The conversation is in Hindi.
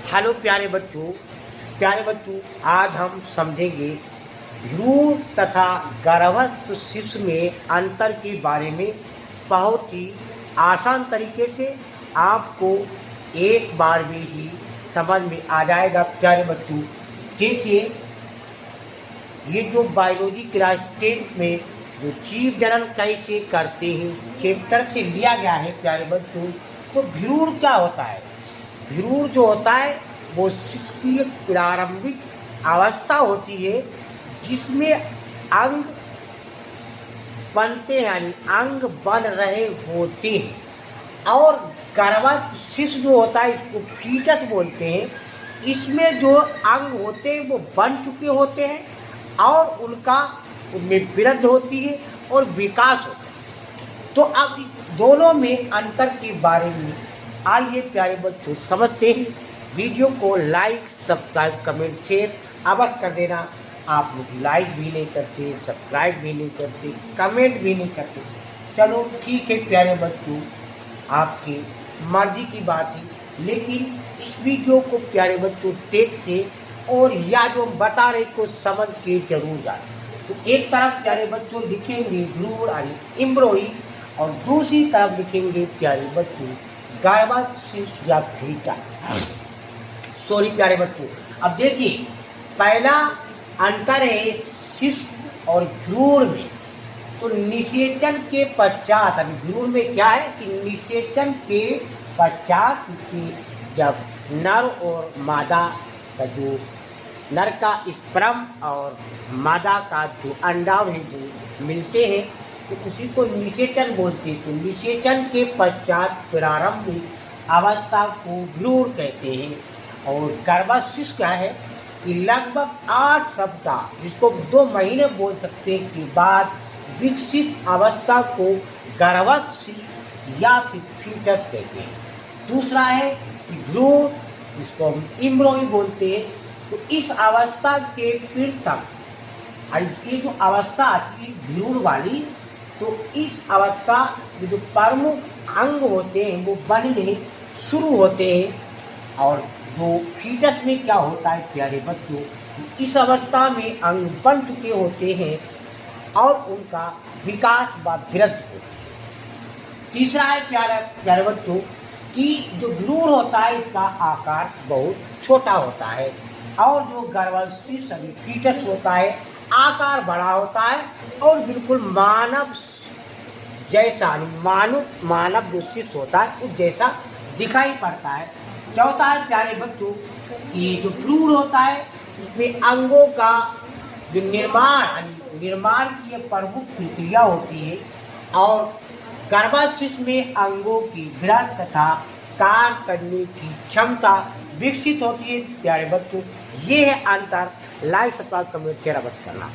हेलो प्यारे बच्चों, आज हम समझेंगे भ्रूण तथा गर्भस्थ शिशु में अंतर के बारे में। बहुत ही आसान तरीके से आपको एक बार में ही समझ में आ जाएगा। प्यारे बच्चों, देखिए, ये जो बायोलॉजी क्लास 10 में जो जीव जनन कैसे करते हैं चैप्टर से लिया गया है। प्यारे बच्चों, तो भ्रूण क्या होता है? भ्रूण जो होता है वो शिशु की एक प्रारंभिक अवस्था होती है जिसमें अंग बनते हैं, यानी अंग बन रहे होते हैं। और गर्भस्थ शिशु जो होता है इसको फीटस बोलते हैं। इसमें जो अंग होते हैं वो बन चुके होते हैं और उनमें वृद्धि होती है और विकास होता है। तो अब दोनों में अंतर के बारे में आइए प्यारे बच्चों समझते हैं। वीडियो को लाइक, सब्सक्राइब, कमेंट, शेयर अवश्य कर देना। आप लोग लाइक भी नहीं करते, सब्सक्राइब भी नहीं करते, कमेंट भी नहीं करते। चलो ठीक है प्यारे बच्चों, आपकी मर्जी की बात है, लेकिन इस वीडियो को प्यारे बच्चों देखते और या जो हम बता रहे को समझ के जरूर जाए। तो एक तरफ प्यारे बच्चों लिखेंगे भ्रूण यानी एम्ब्रियो और दूसरी तरफ लिखेंगे प्यारे बच्चों गर्भस्थ शिशु या फीटस। सॉरी प्यारे बच्चों, अब देखिए, पहला अंतर है शिशु और भ्रूण में। तो निषेचन के पश्चात, अभी भ्रूण में क्या है कि निषेचन के पश्चात जब नर और मादा का जो नर का स्पर्म और मादा का जो अंडाणु है वो मिलते हैं, तो उसी को निषेचन बोलते हैं। तो निषेचन के पश्चात प्रारंभिक अवस्था को भ्रूण कहते हैं। और गर्भस्थ शिशु क्या है कि लगभग 8 सप्ताह, जिसको 2 महीने बोल सकते हैं, के बाद विकसित अवस्था को गर्भस्थ शिशु या फिर फीटस कहते हैं। दूसरा है भ्रूण, जिसको हम एम्ब्रियो बोलते हैं। तो इस अवस्था के प्रथम ये जो अवस्था आती है भ्रूण वाली, तो इस अवस्था में जो प्रमुख अंग होते हैं वो बनने शुरू होते हैं। और जो फीटस में क्या होता है प्यारे बच्चों, इस अवस्था में अंग बन चुके होते हैं और उनका विकास व वृद्धि होती है। तीसरा है प्यारे बच्चों कि जो भ्रूण होता है इसका आकार बहुत छोटा होता है और जो गर्भस्थ शिशु फीटस होता है आकार बड़ा होता है और बिल्कुल मानव जैसा, मानव जो शिशु होता है उस जैसा दिखाई पड़ता है। चौथा है प्यारे बच्चों, ये जो भ्रूण होता है उसमें अंगों का जो निर्माण की प्रमुख प्रक्रिया होती है और गर्भस्थ शिशु में अंगों की वृद्धि तथा कार्य करने की क्षमता विकसित होती है। प्यारे बच्चों, ये है अंतर। लाइक, सब्सक्राइब, कमेंट, शेयर अवश्य करना।